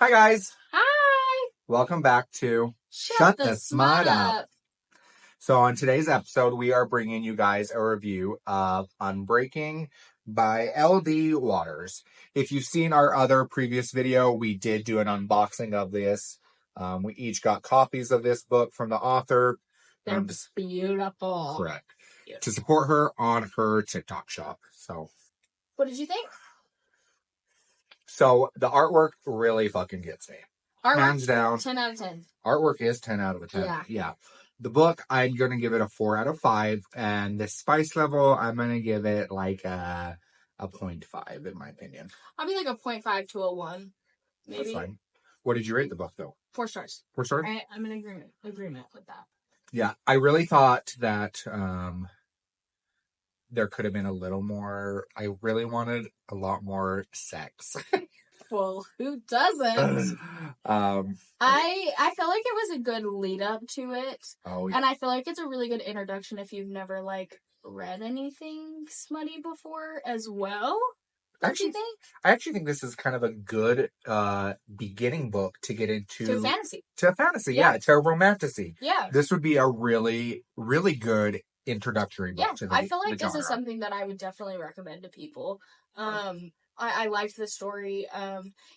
Hi, guys. Hi. Welcome back to Shut the Smut Up. So on today's episode, we are bringing you guys a review of Unbreaking by L.D. Waters. If you've seen our other previous video, we did do an unboxing of this. We each got copies of this book from the author. They're beautiful. Correct. To support her on her TikTok shop. So, what did you think? So the artwork really fucking gets me. Hands down. 10 out of 10. Artwork is 10 out of 10. Yeah. The book, I'm going to give it a 4 out of 5. And the spice level, I'm going to give it like a 0.5 in my opinion. I'll be like a 0.5 to a 1. Maybe. That's fine. What did you rate the book though? 4 stars. 4 stars? I'm in agreement with that. Yeah. I really thought that there could have been a little more. I really wanted a lot more sex. Well, who doesn't? I felt like it was a good lead up to it. Oh, yeah. And I feel like it's a really good introduction if you've never read anything smutty before as well. Don't you think? I actually think this is kind of a good beginning book to get into to fantasy. To fantasy, yeah, to romantasy. Yeah. This would be a really, really good introductory book to the I feel like this genre. is something that I would definitely recommend to people. I liked the story.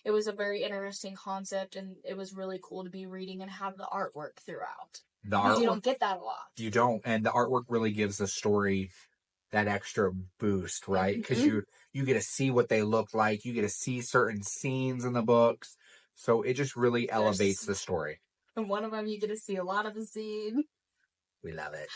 It was a very interesting concept, and it was really cool to be reading and have the artwork throughout. You don't get that a lot. You don't, and the artwork really gives the story that extra boost, right? Because you get to see what they look like. You get to see certain scenes in the books. So it just really elevates the story. And one of them, you get to see a lot of the scene. We love it.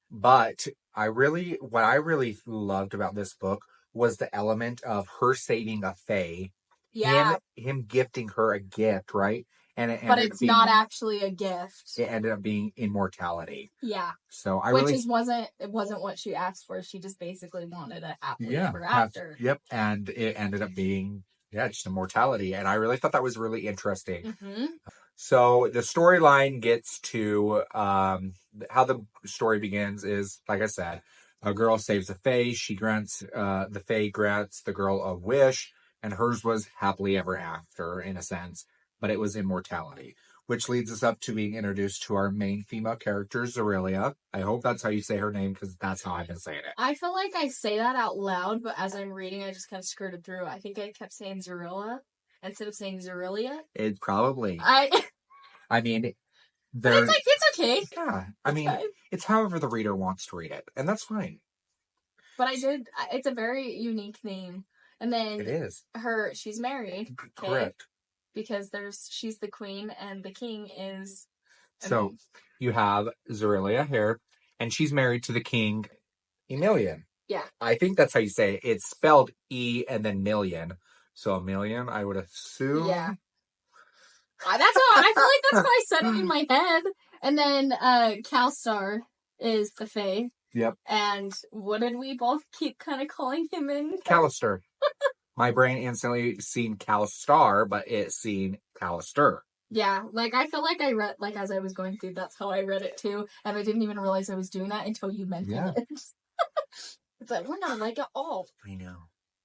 But what I really loved about this book was the element of her saving a fae. Yeah. Him gifting her a gift, right? But it's not actually a gift. It ended up being immortality. Yeah. So wasn't what she asked for. She just basically wanted a happily ever after. Yep. And it ended up being just immortality. And I really thought that was really interesting. Mm-hmm. So the storyline gets to how the story begins is, like I said, a girl saves a fae. She grants the fae grants the girl a wish, and hers was happily ever after in a sense, but it was immortality, which leads us up to being introduced to our main female character, Zerelia. I hope that's how you say her name, because that's how I've been saying it. I feel like I say that out loud, but as I'm reading, I just kind of skirted through. I think I kept saying Zerilla instead of saying Zerelia. It probably. I mean, it's okay. Yeah, I mean, it's however the reader wants to read it, and that's fine. But it's a very unique name. And then it is. She's married. Okay? Correct. Because she's the queen and the king is. So you have Zerelia here, and she's married to the king, Emilian. Yeah. I think that's how you say it. It's spelled E and then million. So a million, I would assume. Yeah. I feel like that's how I said it in my head. And then Calstar is the fae. Yep. And what did we both keep kind of calling him in? Callister. My brain instantly seen Calstar, but it seen Callister. Yeah, I feel like I read, as I was going through, that's how I read it too. And I didn't even realize I was doing that until you mentioned it. It's like, we're not like at all. I know.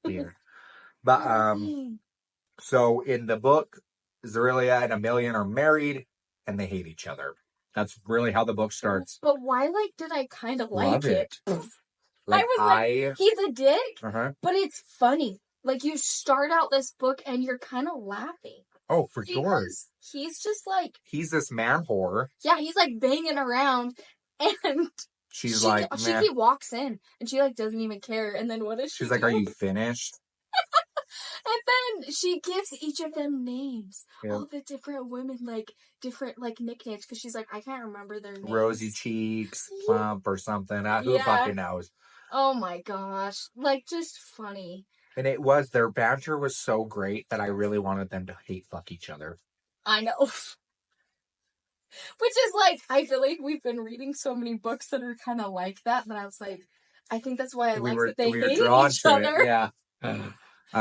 Weird. But, so in the book, Zerelia and Emilian are married, and they hate each other. That's really how the book starts. But why, did I kind of like it? I was like, he's a dick, but it's funny. You start out this book, and you're kind of laughing. Oh, for sure. He's just he's this man whore. Yeah, he's banging around, and she walks in, and she doesn't even care. And then what does she do? She's like, are you finished? And then she gives each of them names. Yep. All the different women, different, nicknames. Because she's like, I can't remember their names. Rosy Cheeks, Plump, or something. Who fucking knows? Oh my gosh. Just funny. And their banter was so great that I really wanted them to hate fuck each other. I know. Which is I feel like we've been reading so many books that are kind of like that. But I was like, I think that's why I like that they hate each other. Yeah.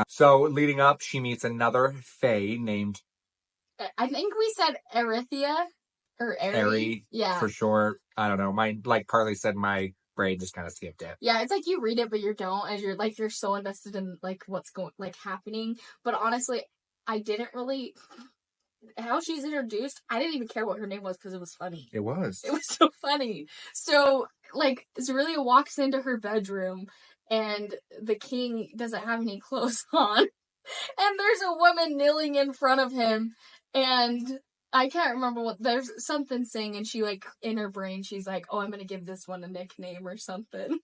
So, leading up, she meets another fae named... I think we said Erithia, or Eri. Yeah. For sure. I don't know. Like Carly said, my brain just kind of skipped it. Yeah, it's you read it, but you don't, as you're so invested in, what's happening. But honestly, I didn't really, how she's introduced, I didn't even care what her name was because it was funny. It was. It was so funny. So, like, Zerulia walks into her bedroom and the king doesn't have any clothes on. And there's a woman kneeling in front of him and I can't remember what, there's something saying and she, like, in her brain, she's like, oh, I'm gonna give this one a nickname or something.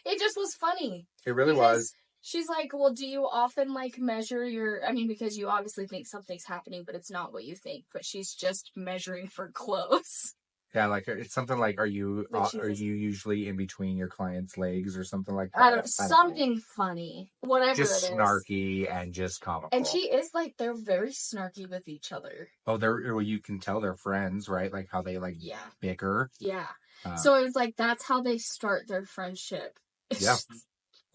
It just was funny. It really was. She's like, well, do you often, like, measure your... I mean, because you obviously think something's happening, but it's not what you think. But she's just measuring for clothes. Yeah, like, it's something like, are you usually in between your client's legs or something like that? I don't know, something funny. Whatever just it is. Snarky and just comical. And she is, like, they're very snarky with each other. Oh, well, you can tell they're friends, right? Like, how they, like, bicker. Yeah. So it's like, that's how they start their friendship. Yeah.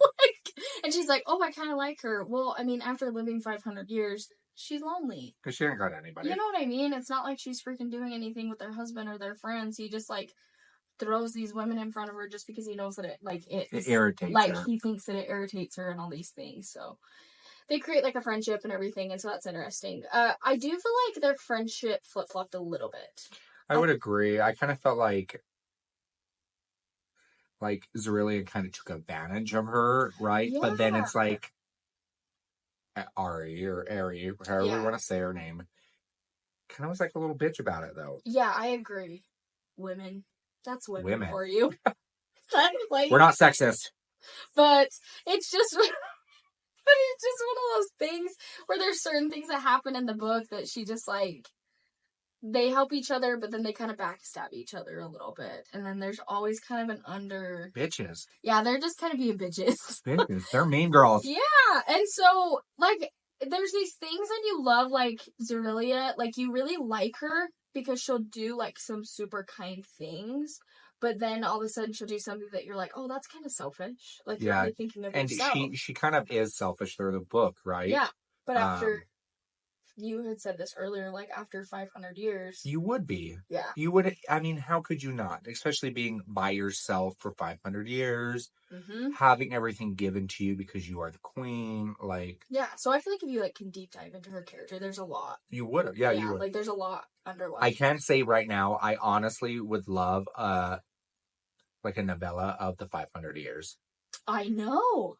Like, and she's like, oh, I kind of like her. Well, I mean, after living 500 years, she's lonely. Because she ain't got anybody. You know what I mean? It's not like she's freaking doing anything with their husband or their friends. He just, like, throws these women in front of her just because he knows that it irritates her. Like, he thinks that it irritates her and all these things. So they create, like, a friendship and everything, and so that's interesting. I do feel like their friendship flip-flopped a little bit. I would agree. I kind of felt like Zerulia kind of took advantage of her, right? Yeah. But then it's like Ari or Ari, however you want to say her name, kind of was like a little bitch about it, though. Yeah, I agree. Women. That's women. For you. Like, we're not sexist. But it's just... But it's just one of those things where there's certain things that happen in the book that she just, like... They help each other, but then they kind of backstab each other a little bit. And then there's always kind of an under... Bitches. Yeah, they're just kind of being bitches. Bitches. They're mean girls. Yeah, and so, like, there's these things and you love, like, Zerulia. Like, you really like her because she'll do, like, some super kind things. But then all of a sudden she'll do something that you're like, oh, that's kind of selfish. Like, you're really thinking of yourself. And she kind of is selfish through the book, right? Yeah, but after... You had said this earlier, like, after 500 years. You would be. Yeah. You would, I mean, how could you not? Especially being by yourself for 500 years, having everything given to you because you are the queen, like... Yeah, so I feel like if you, like, can deep dive into her character, there's a lot. You would have, yeah, you would. Like, there's a lot underlying. I can say right now, I honestly would love, like, a novella of the 500 years. I know!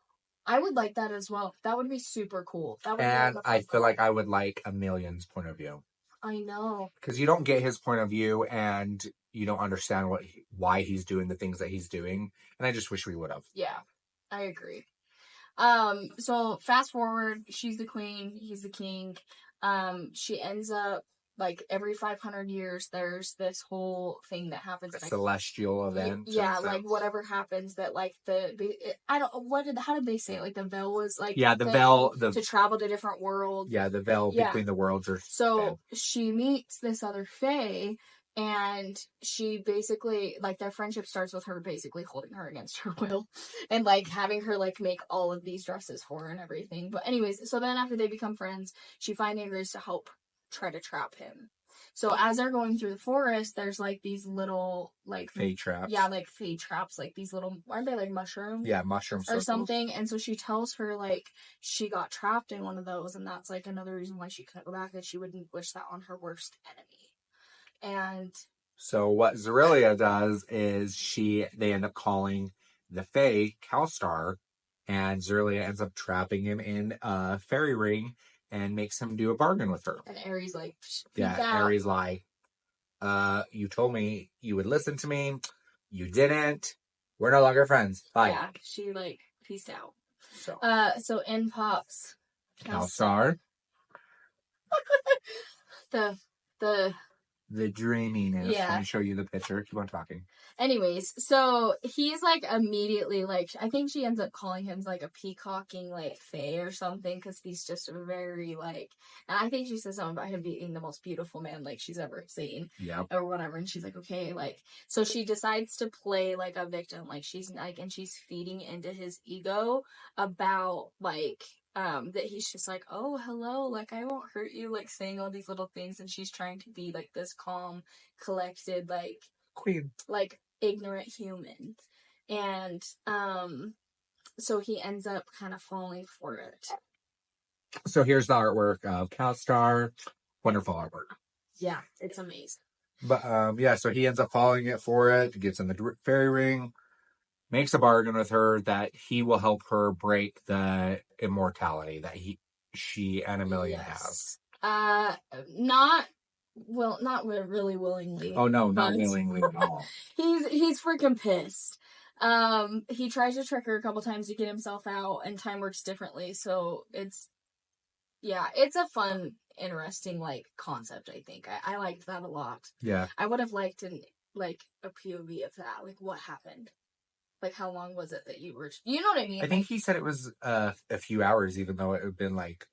I would like that as well. That would be super cool. That would and I feel like I would like Emilian's point of view. I know. Because you don't get his point of view and you don't understand why he's doing the things that he's doing. And I just wish we would have. Yeah, I agree. So fast forward, she's the queen, he's the king. She ends up, like, every 500 years, there's this whole thing that happens. A celestial event. Yeah, like, whatever happens that, like, how did they say it? Like, the veil was, like... Yeah, the veil... to travel to different worlds. Yeah, the veil between the worlds are... So, she meets this other fae, and she basically, like, their friendship starts with her basically holding her against her will. And, like, having her, like, make all of these dresses for her and everything. But anyways, so then after they become friends, she finally agrees to help try to trap him. So as they're going through the forest, there's, like, these little, like... Fae traps. Yeah, like, fae traps. Like, these little... Aren't they, like, mushrooms? Yeah, mushroom circles. Or something. And so she tells her, like, she got trapped in one of those, and that's, like, another reason why she couldn't go back, that she wouldn't wish that on her worst enemy. And... So what Zerulia does is they end up calling the fae Calstar, and Zerulia ends up trapping him in a fairy ring and makes him do a bargain with her. And Aries like, Aries like, you told me you would listen to me. You didn't. We're no longer friends. Bye. Yeah, she, like, peaced out. So in pops Calstar. The dreaminess. Yeah. Let me show you the picture. Keep on talking. Anyways, so he's, like, immediately, like, I think she ends up calling him, like, a peacocking, like, fae or something, because he's just very, like, and I think she says something about him being the most beautiful man, like, she's ever seen. Yeah. Or whatever, and she's like, okay, like, so she decides to play, like, a victim, like, she's, like, and she's feeding into his ego about, like, that he's just like, oh, hello, like, I won't hurt you, like, saying all these little things, and she's trying to be, like, this calm, collected, like, queen, like, ignorant human. And, so he ends up kind of falling for it. So here's the artwork of CalStar. Wonderful artwork. Yeah, it's amazing. But yeah, so he ends up following it for it, gets in the fairy ring, makes a bargain with her that he will help her break the immortality that she and Amelia Yes. have. Not really willingly. Oh no, not willingly at all. He's freaking pissed. He tries to trick her a couple times to get himself out, and time works differently. So it's a fun, interesting like concept. I think I liked that a lot. Yeah, I would have liked a POV of that. Like, what happened? Like, how long was it that you were? You know what I mean? I think he said it was a few hours, even though it had been like,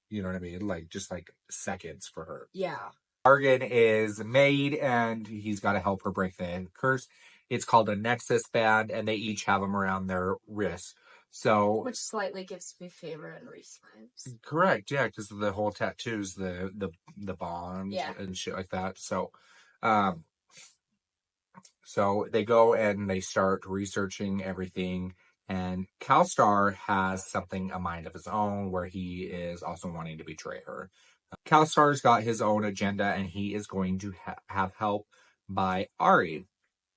you know what I mean, like just like seconds for her. Yeah. Bargain is made, and he's got to help her break the curse. It's called a Nexus band, and they each have them around their wrists. So, which slightly gives me favor and Reese vibes. Correct, yeah, because the whole tattoos, the bond, and shit like that. So, so they go and they start researching everything. And CalStar has a mind of his own, where he is also wanting to betray her. CalStar's got his own agenda, and he is going to have help by Ari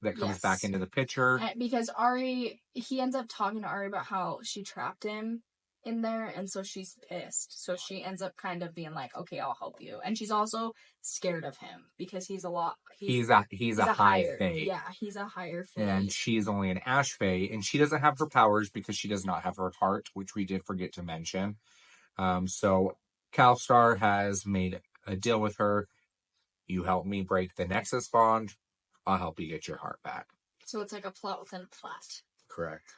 that comes back into the picture. Because Ari, he ends up talking to Ari about how she trapped him in there, and so she's pissed. So she ends up kind of being like, okay, I'll help you. And she's also scared of him because he's a high fae. Yeah, he's a higher fae. And she's only an ash fae, and she doesn't have her powers because she does not have her heart, which we did forget to mention. So CalStar has made a deal with her. You help me break the Nexus bond, I'll help you get your heart back. So it's like a plot within a plot. Correct.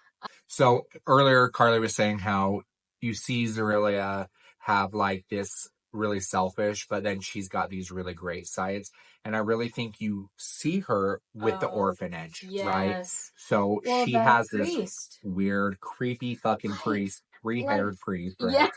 So earlier, Carly was saying how you see Zerillia have like this really selfish, but then she's got these really great sides. And I really think you see her with the orphanage, right? So she has this weird, creepy fucking priest, three-haired priest, right? Yeah.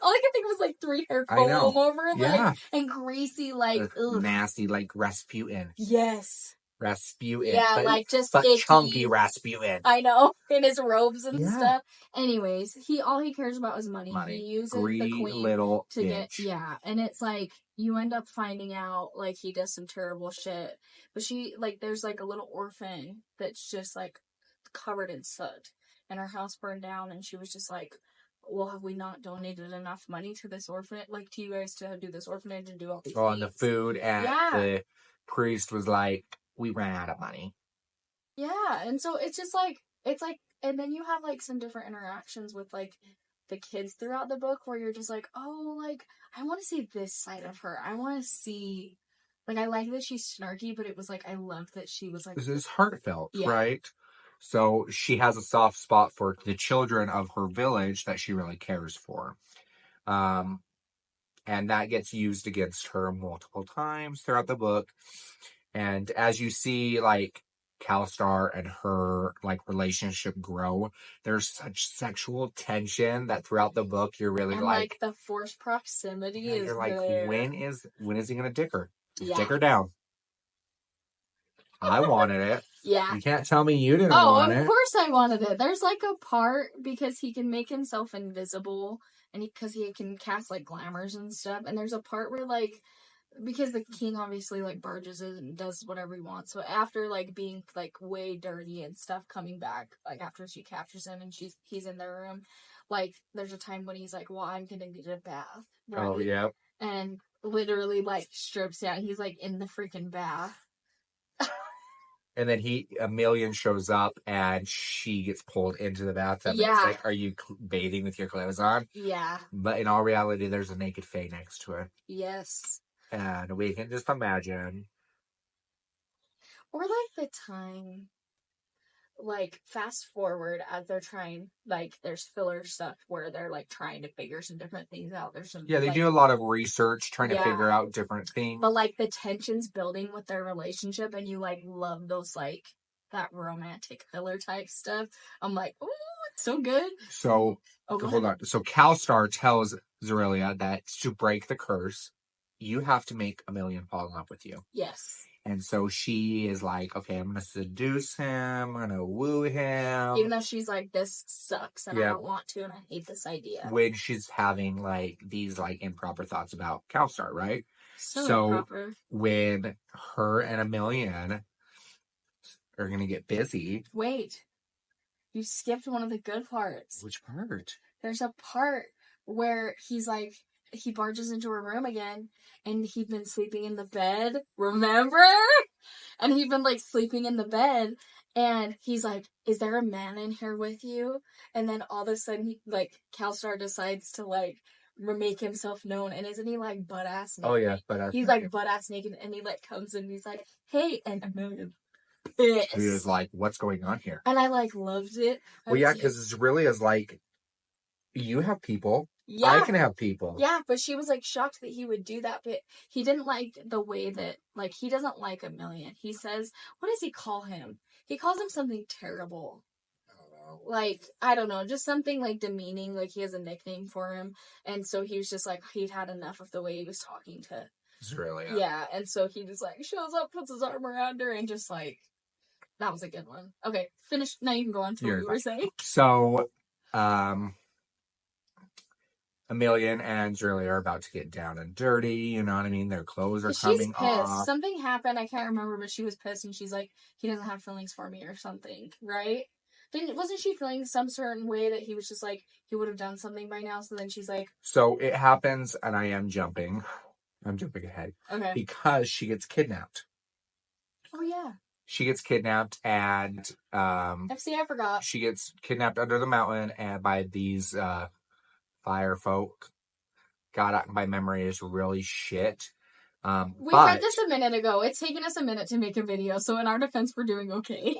All I could think was like 3 hair comb over it, like, and greasy, like nasty, like Rasputin. Yes. Rasputin. Yeah, like just but chunky Rasputin. I know, in his robes and stuff. Anyways, all he cares about is money. He uses the queen little to get and it's like you end up finding out like he does some terrible shit. But she there's like a little orphan that's just like covered in soot, and her house burned down, and she was just like, well, have we not donated enough money to this orphanage, like to you guys to do this orphanage and do all these things? And the food, and the priest was like, we ran out of money. Yeah, and so it's just like, and then you have like some different interactions with like the kids throughout the book where you're just like, oh, like, I want to see this side of her. I want to see, like, I like that she's snarky, but it was like, I love that she was like, this is heartfelt, right? So she has a soft spot for the children of her village that she really cares for. And that gets used against her multiple times throughout the book. And as you see, like, CalStar and her, like, relationship grow, there's such sexual tension that throughout the book, you're really like the forced proximity is you're like, there. when is he gonna dick her? Dick her down. I wanted it. Yeah. You can't tell me you didn't want it. Oh, of course I wanted it. There's like a part because he can make himself invisible, and because he can cast like glamours and stuff, and there's a part where like, because the king obviously like barges in and does whatever he wants. So after like being like way dirty and stuff, coming back like after she captures him and he's in their room, like there's a time when he's like, well, I'm gonna get a bath, right? Oh yeah. And literally like strips down. He's like in the freaking bath. And then Amelia shows up and she gets pulled into the bathtub. Yeah. And it's like, are you bathing with your clothes on? Yeah. But in all reality, there's a naked fae next to her. Yes. And we can just imagine. Or like the time, like fast forward as they're trying, like there's filler stuff where they're like trying to figure some different things out. There's some they do a lot of research trying to figure out different things. But like the tension's building with their relationship, and you like love those like that romantic filler type stuff. I'm like, ooh, it's so good. So hold on. So CalStar tells Zerillia that to break the curse, you have to make Amelia fall in love with you. Yes. And so she is like, okay, I'm going to seduce him. I'm going to woo him. Even though she's like, this sucks and I don't want to and I hate this idea. When she's having like these like improper thoughts about CalStar, right? So improper. When her and Emilian are going to get busy. Wait. You skipped one of the good parts. Which part? There's a part where he's like, he barges into her room again, and he'd been sleeping in the bed, remember? And he'd been, like, sleeping in the bed, and he's like, is there a man in here with you? And then all of a sudden, he, like, CalStar decides to, like, make himself known, and isn't he, like, butt-ass naked? Oh, yeah, butt-ass He's, like, butt-ass naked, and he, like, comes in, and he's like, hey, and Amelia. He was like, what's going on here? And I, like, loved it. Well, yeah, because it's really is like, you have people. Yeah. I can have people. Yeah, but she was, like, shocked that he would do that, but he didn't like the way that, like, he doesn't like Emilian. He says, what does he call him? He calls him something terrible. I don't know. Like, I don't know, just something, like, demeaning, like, he has a nickname for him, and so he was just, like, he'd had enough of the way he was talking to... Australia. Yeah, and so he just, like, shows up, puts his arm around her, and just, like... That was a good one. Okay, finish. Now you can go on to what you were saying. So, Emilian and Julia are about to get down and dirty, you know what I mean? Their clothes are coming off. Something happened, I can't remember, but she was pissed and she's like, he doesn't have feelings for me or something, right? Wasn't she feeling some certain way that he was just like, he would have done something by now, so then she's like... So it happens, and I'm jumping ahead. Okay. Because she gets kidnapped. Oh, yeah. She gets kidnapped, and I forgot. She gets kidnapped under the mountain and by these fire folk. God, my memory is really shit. We had this a minute ago. It's taken us a minute to make a video, so in our defense, we're doing okay.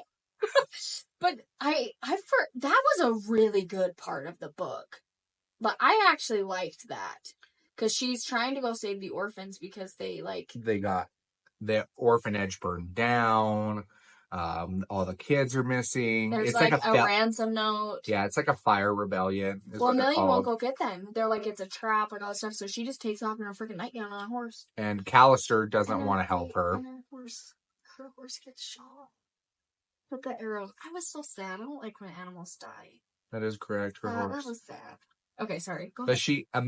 But that was a really good part of the book. But I actually liked that. Because she's trying to go save the orphans because they got the orphanage burned down. All the kids are missing. There's it's like a ransom note. Yeah, it's like a fire rebellion. Well, Emilian won't go get them. They're like, it's a trap, like all this stuff. So she just takes off in her freaking nightgown on a horse. And Callister doesn't want to help her. And her horse gets shot. With the arrow. I was so sad. I don't like when animals die. That is correct. Her horse. That was sad. Okay, sorry. Go ahead. But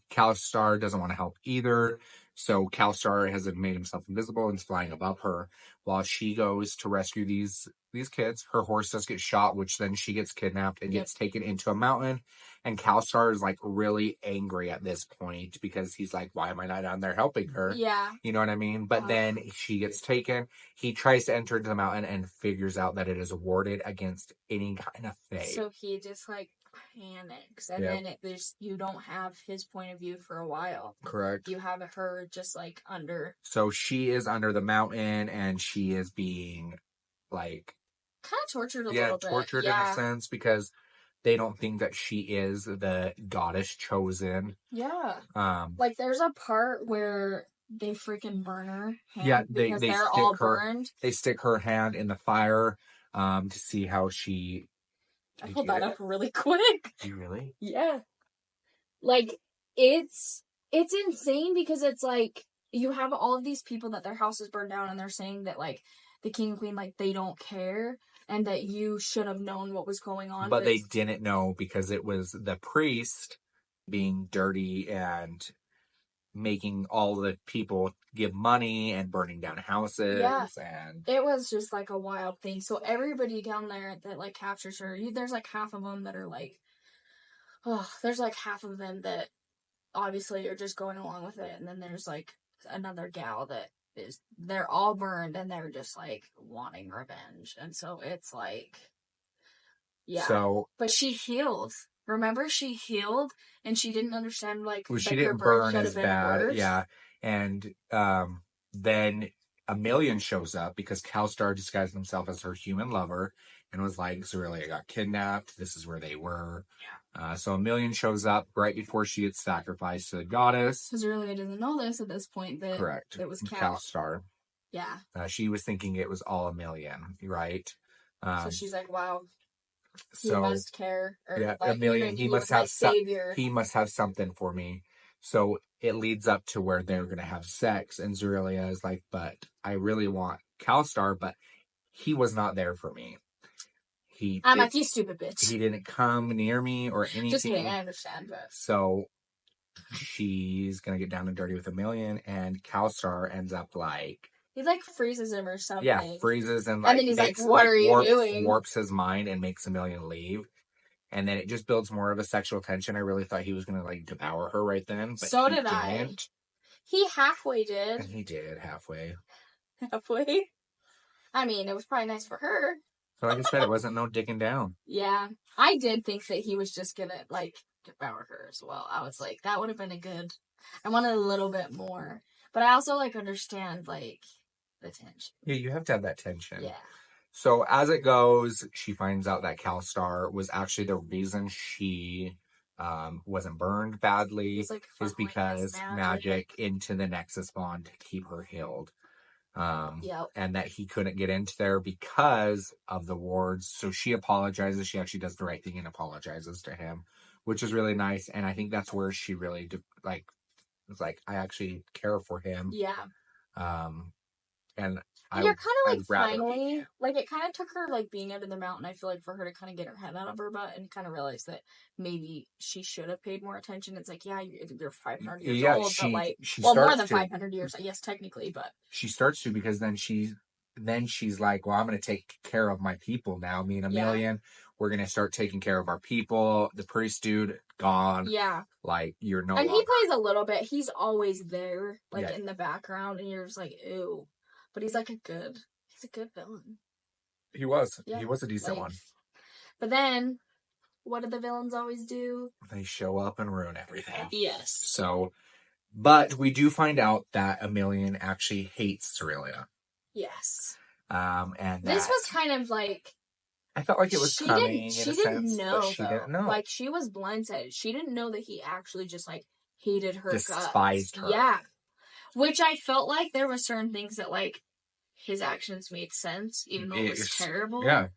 CalStar doesn't want to help either. So CalStar has made himself invisible and is flying above her while she goes to rescue these kids. Her horse does get shot, which then she gets kidnapped and gets taken into a mountain. And CalStar is like really angry at this point because he's like, why am I not down there helping her? Yeah. You know what I mean? But then she gets taken. He tries to enter into the mountain and figures out that it is warded against any kind of fae. So he just like panics, and then you don't have his point of view for a while. Correct. You have her just like under. So she is under the mountain, and she is being like kind of tortured a little bit. Tortured in a sense because they don't think that she is the goddess chosen. Yeah. Like there's a part where they freaking burn her hand. Yeah, they're all burned. They stick her hand in the fire to see how she. I pulled that up really quick. Do you really? Yeah. Like, it's insane because it's like, you have all of these people that their house is burned down and they're saying that, like, the king and queen, like, they don't care and that you should have known what was going on. But they didn't know because it was the priest being dirty and making all the people give money and burning down houses. Yeah. And it was just like a wild thing. So everybody down there that like captures her, there's like half of them that are like, there's like half of them that obviously are just going along with it. And then there's like another gal that they're all burned and they're just like wanting revenge. And so it's like, yeah. So, but she healed. Remember, she healed, and she didn't understand, like, she didn't burn as bad. Worse. Yeah. And then Emilian shows up because CalStar disguised himself as her human lover and was like, Zerelia got kidnapped. This is where they were. Yeah. So Emilian shows up right before she gets sacrificed to the goddess. Zerelia doesn't know this at this point. That correct. It was CalStar. Yeah. She was thinking it was all Emilian, right? So she's like, wow. He must care. Or yeah, like, Emilian, he must have something for me. So it leads up to where they're going to have sex. And Zerelia is like, but I really want Calstar, but he was not there for me. I'm like, you stupid bitch. He didn't come near me or anything. Just kidding, I understand, but. So she's going to get down and dirty with Emilian, and Calstar ends up like. He like freezes him or something. Yeah, freezes and like. And then he's like, what are you doing? Warps his mind and makes Emilian leave. And then it just builds more of a sexual tension. I really thought he was going to like devour her right then. But so did I. He halfway did. And he did halfway. Halfway? I mean, it was probably nice for her. So like I said, it wasn't no digging down. Yeah. I did think that he was just going to like devour her as well. I was like, that would have been a good. I wanted a little bit more. But I also like understand like the tension. Yeah, you have to have that tension. Yeah. So as it goes, she finds out that Calstar was actually the reason she wasn't burned badly like, is because magic into the Nexus Bond to keep her healed. And that he couldn't get into there because of the wards. So she apologizes. She actually does the right thing and apologizes to him, which is really nice. And I think that's where she really was like, I actually care for him. Yeah. And you're kind of like finally, like it kind of took her like being out of the mountain. I feel like for her to kind of get her head out of her butt and kind of realize that maybe she should have paid more attention. It's like, yeah, you're 500 years old, but like, more than 500 years, yes, technically, but she starts to because then she's like, well, I'm going to take care of my people now. Me and Emilian, we're going to start taking care of our people. The priest dude gone. Yeah, like you're no. And he plays a little bit. He's always there, like in the background, and you're just like, ew. But he's like he's a good villain. He was. Yeah. He was a decent one. But then, what do the villains always do? They show up and ruin everything. Yes. So, but we do find out that Emilian actually hates Zerelia. Yes. And this was kind of like. I felt like it was coming. She didn't know. Like she was blindsided. She didn't know that he actually just like hated her, despised her. Yeah. Which I felt like there were certain things that, like, his actions made sense, even though it was terrible. Yeah.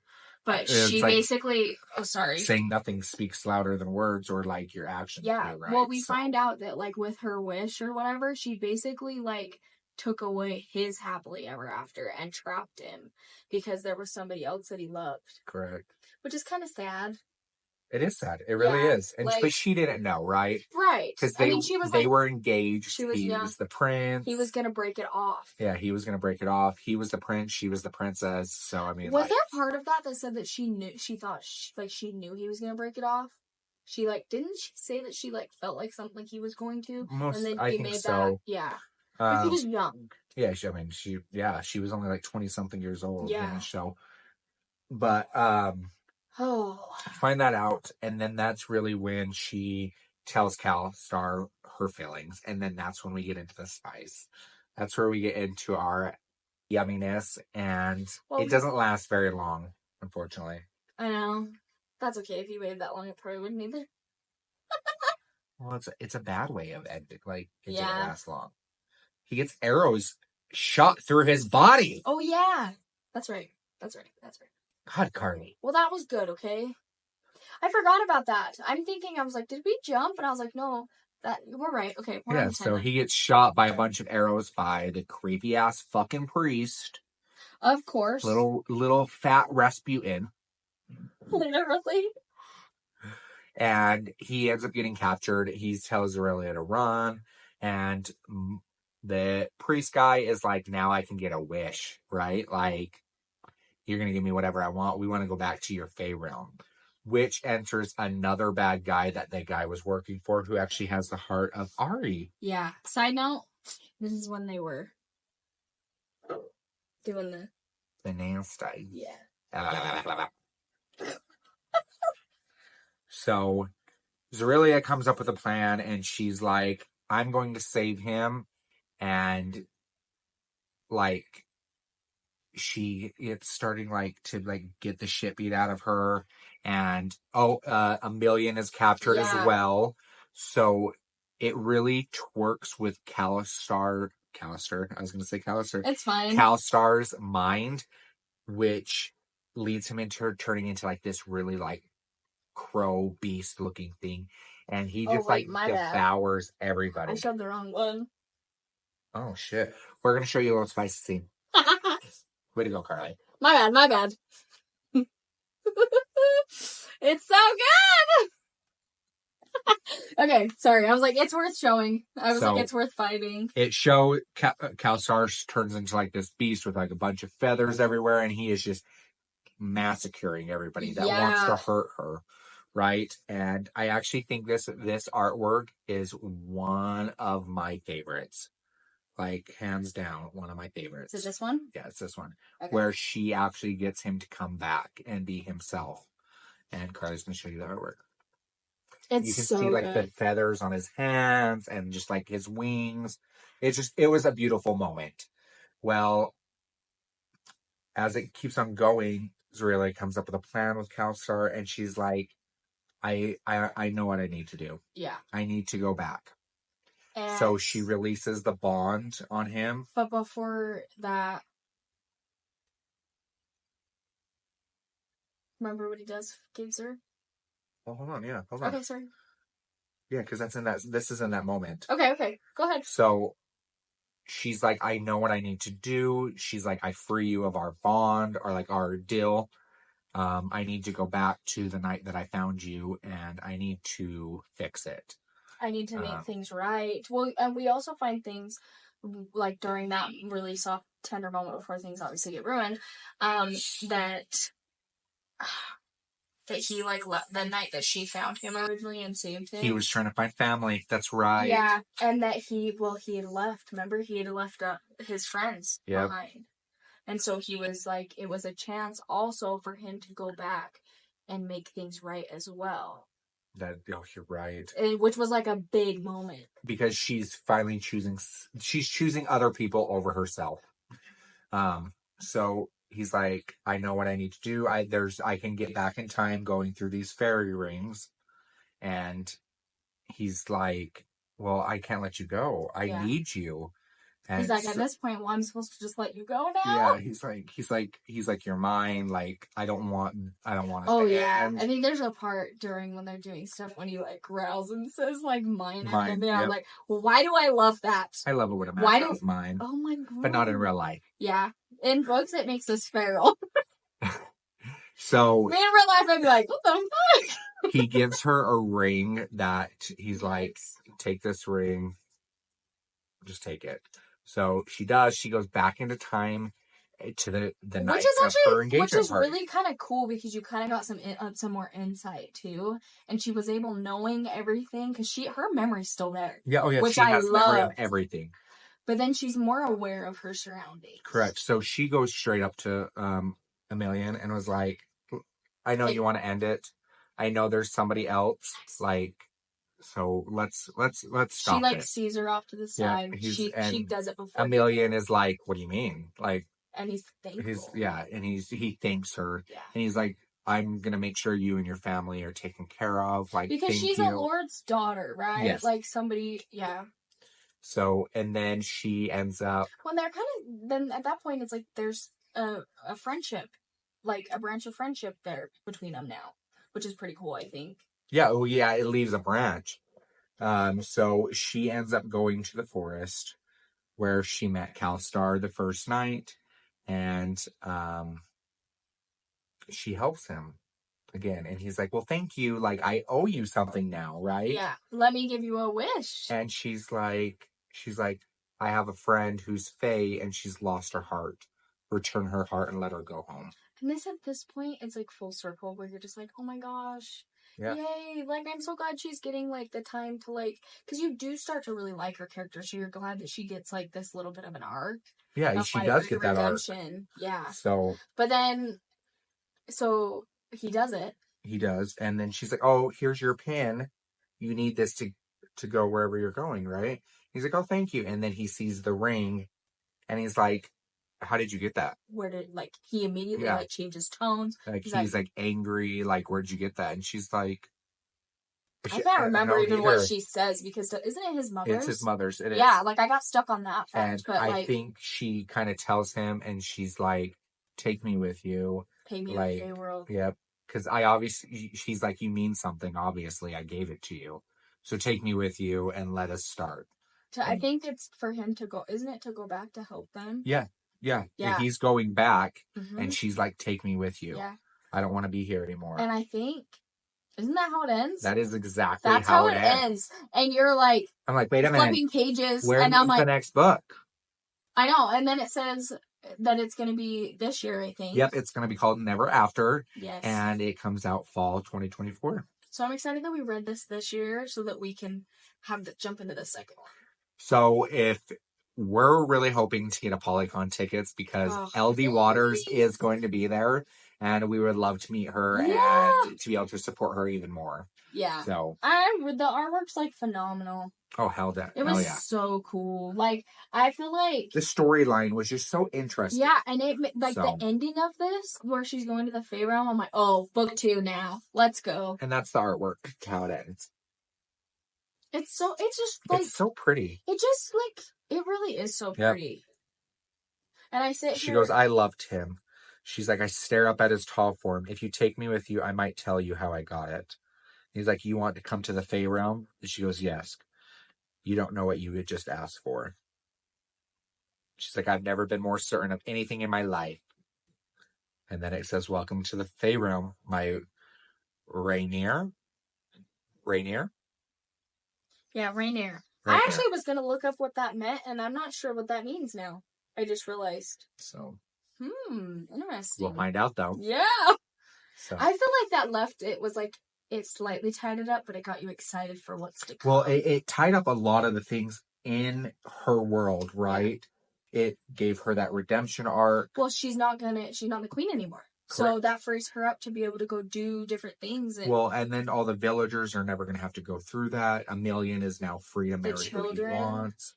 But she like basically... Oh, sorry. Saying nothing speaks louder than words or, like, your actions. Yeah. Right, well, we find out that, like, with her wish or whatever, she basically, like, took away his happily ever after and trapped him because there was somebody else that he loved. Correct. Which is kind of sad. It is sad. It really is. And like, but she didn't know, right? Right. Because they were engaged. She was young. Was the prince. He was going to break it off. Yeah, he was going to break it off. He was the prince. She was the princess. So, I mean. Was there part of that said that she knew, she knew he was going to break it off? She, didn't she say that she, felt like something like he was going to? Most, and then I think so. That? Yeah. But he was young. Yeah, she was only 20-something years old in the show. But, find that out, and then that's really when she tells Calstar her feelings, and then that's when we get into the spice. That's where we get into our yumminess, and it doesn't last very long, unfortunately. I know. That's okay. If you waited that long, it probably wouldn't either. Well, it's a bad way of ending. It didn't last long. He gets arrows shot through his body. Oh, yeah. That's right. God, Carly. Well, that was good, okay? I forgot about that. I'm thinking, I was like, did we jump? And I was like, no, we're right. Okay, we're on so he gets shot by a bunch of arrows by the creepy-ass fucking priest. Of course. Little fat Rasputin. Literally. And he ends up getting captured. He tells Aurelia to run. And the priest guy is like, now I can get a wish, right? You're going to give me whatever I want. We want to go back to your Fey realm. Which enters another bad guy that the guy was working for who actually has the heart of Ari. Yeah. Side note, this is when they were doing the nasty. Yeah. So, Zerelia comes up with a plan and she's like, I'm going to save him. And, it's starting to get the shit beat out of her, and Emilian is captured as well. So it really twerks with Calstar. I was going to say Callister. It's fine. Calstar's mind, which leads him into turning into this really crow beast looking thing, and he just like devours everybody. I showed the wrong one. Oh shit! We're gonna show you a little spicy scene. Way to go, Carly. My bad. It's so good. Okay, sorry. I was like, it's worth showing. I was like, it's worth fighting. It showed Kalsar turns into like this beast with like a bunch of feathers everywhere, and he is just massacring everybody that wants to hurt her, right? And I actually think this artwork is one of my favorites, like hands down, one of my favorites. Is it this one? Yeah, it's this one, where she actually gets him to come back and be himself. And Carly's gonna show you the artwork. You can see like the feathers on his hands and just like his wings. It was a beautiful moment. Well, as it keeps on going, Zarela comes up with a plan with Kalsar, and she's like, I know what I need to do. Yeah. I need to go back. And so she releases the bond on him. But before that, remember what he does, gives her? Oh, hold on. Yeah, hold on. Okay, sorry. Yeah, because this is in that moment. Okay. Go ahead. So she's like, I know what I need to do. She's like, I free you of our bond or like our deal. I need to go back to the night that I found you, and I need to fix it. I need to make things right. Well, and we also find things like during that really soft, tender moment before things obviously get ruined, that he like left the night that she found him originally and saved him. He was trying to find family. That's right. Yeah, and that he had left. Remember, he had left his friends behind, and so he was like, it was a chance also for him to go back and make things right as well. You're right. Which was like a big moment because she's finally choosing other people over herself. So he's like, I know what I need to do. I can get back in time going through these fairy rings. And he's like, well, I can't let you go. I need you. And he's like, at this point, well, I'm supposed to just let you go now. Yeah, he's like, you're mine. Like, I don't want to. Oh yeah, I think there's a part during when they're doing stuff when he like growls and says like mine. And then I'm like, well, why do I love that? I love it when a man calls mine. Oh my god! But not in real life. Yeah, in books it makes us feral. So me in real life, I'd be like, what the fuck? He gives her a ring that he's like, take this ring. Just take it. So she does. She goes back into time to the night of her engagement which is party. really kind of cool because you kind of got some more insight too, and she was able knowing everything because her memory's still there. Yeah, oh yeah, which she has memory of everything. But then she's more aware of her surroundings. Correct. So she goes straight up to Emilian and was like, "I know you want to end it. I know there's somebody else. Like, so let's stop." She like sees her off to the side. Yeah, she does it before. Emilian is like, "What do you mean?" Like, and he's thankful. He thanks her. Yeah. And he's like, I'm gonna make sure you and your family are taken care of. Like, because she's a lord's daughter, right? Yes. Like somebody, yeah. So, and then she ends up. When they're then at that point, it's like there's a friendship, like a branch of friendship there between them now, which is pretty cool, I think. Yeah, oh yeah, it leaves a branch. So she ends up going to the forest where she met Kalstar the first night, and she helps him again. And he's like, well, thank you. Like, I owe you something now, right? Yeah. Let me give you a wish. And she's like, I have a friend who's Fae and she's lost her heart. Return her heart and let her go home. And at this point, it's like full circle where you're just like, oh my gosh. Yeah. Yay. Like, I'm so glad she's getting like the time to like, because you do start to really like her character. So you're glad that she gets like this little bit of an arc. Yeah, she does get that arc. Yeah. So. But then, so he does it. He does. And then she's like, oh, here's your pin. You need this to go wherever you're going, right? He's like, oh, thank you. And then he sees the ring and he's like, how did you get that? Where did, like, he immediately, like, changes tones. Like, he's like, angry. Like, where'd you get that? And she's like... I can't remember even what she says, because isn't it his mother's? It's his mother's. It is. Yeah, like, I got stuck on that fact. And but, I think she kind of tells him, and she's like, take me with you. Pay me like, in the world. Yep. Because she's like, you mean something, obviously. I gave it to you. So take me with you and let us start. I think it's for him to go. Isn't it to go back to help them? Yeah. He's going back, and she's like, take me with you. Yeah. I don't want to be here anymore. And I think, isn't that how it ends? That is exactly That's how it ends. And you're like, I'm like, wait a minute. Flipping pages. Where's and I'm like, the next book? I know. And then it says that it's going to be this year, I think. Yep, it's going to be called Never After. Yes. And it comes out fall 2024. So I'm excited that we read this year so that we can jump into the second one. So if we're really hoping to get a Polycon tickets because LD Waters is going to be there, and we would love to meet her and to be able to support her even more. Yeah. So the artwork's like phenomenal. Oh, hell yeah. It was so cool. Like, I feel like the storyline was just so interesting. Yeah, and the ending of this, where she's going to the Fae realm, I'm like, oh, book 2 now. Let's go. And that's the artwork, how it ends. It's just like... It's so pretty. It just, like, it really is so pretty. And She goes, I loved him. She's like, I stare up at his tall form. If you take me with you, I might tell you how I got it. He's like, you want to come to the Fae realm? And she goes, yes. You don't know what you had just asked for. She's like, I've never been more certain of anything in my life. And then it says, welcome to the Fae realm, my Rainier. Yeah, Rainier. I actually was going to look up what that meant, and I'm not sure what that means now. I just realized. So. Interesting. We'll find out, though. Yeah. So. I feel like that left, it was like, it slightly tied it up, but it got you excited for what's to come. Well, it tied up a lot of the things in her world, right? Yeah. It gave her that redemption arc. Well, she's not the queen anymore. Correct. So that frees her up to be able to go do different things. And then all the villagers are never going to have to go through that. Aemilion is now free to marry who he wants.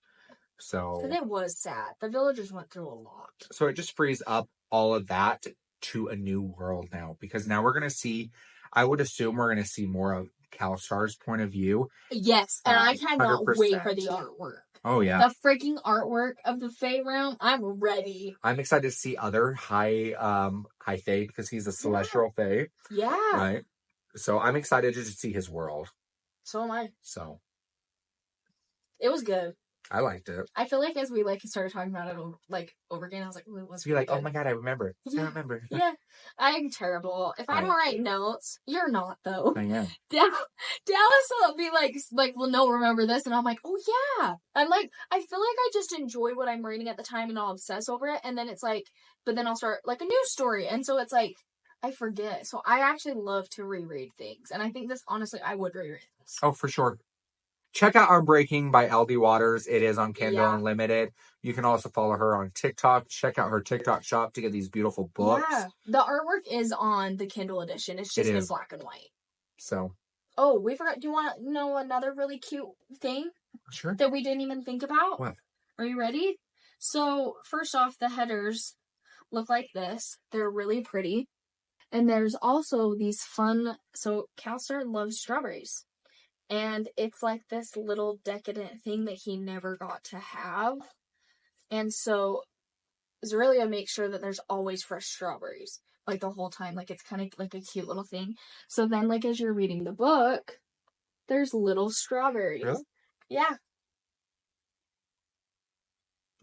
So. Because it was sad. The villagers went through a lot. So it just frees up all of that to a new world now. Because now we're going to see, I would assume we're going to see more of Kalstar's point of view. Yes, and I cannot wait for the artwork. Oh, yeah. The freaking artwork of the Fae realm. I'm ready. I'm excited to see other high Fae because he's a celestial Fae. Yeah. Right? So I'm excited to see his world. So am I. So. It was good. I liked it. I feel like as we started talking about it over again, I was like, "Ooh, it was." You're like, good. Oh my god, I remember. Yeah. I remember. Yeah, I'm terrible. If I don't write notes, you're not though. I am. Dallas will be like, well, no, remember this, and I'm like, oh yeah. I'm like, I feel like I just enjoy what I'm reading at the time, and I'll obsess over it, and then it's like, but then I'll start like a new story, and so it's like I forget. So I actually love to reread things, and I think this honestly, I would reread this. Oh, for sure. Check out Unbreaking by LD Waters. It is on Kindle Unlimited. You can also follow her on TikTok. Check out her TikTok shop to get these beautiful books. Yeah. The artwork is on the Kindle edition. It's just in black and white. So. Oh, we forgot. Do you want to know another really cute thing? Sure. That we didn't even think about? What? Are you ready? So, first off, the headers look like this. They're really pretty. And there's also these fun... So, Kalstar loves strawberries. And it's like this little decadent thing that he never got to have. And so Zerelia makes sure that there's always fresh strawberries. Like the whole time. Like it's kind of like a cute little thing. So then like as you're reading the book, there's little strawberries. Really? Yeah.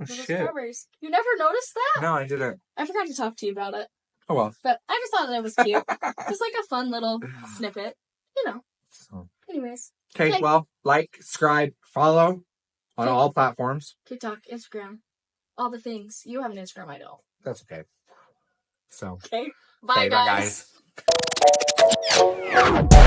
Oh, little shit. Strawberries. You never noticed that? No, I didn't. I forgot to talk to you about it. Oh well. But I just thought that it was cute. Just like a fun little snippet. You know. So. Anyways. Okay, well, like, subscribe, follow on all platforms. TikTok, Instagram, all the things. You have an Instagram, I don't. That's okay. So. Okay. Bye, guys. Bye, guys.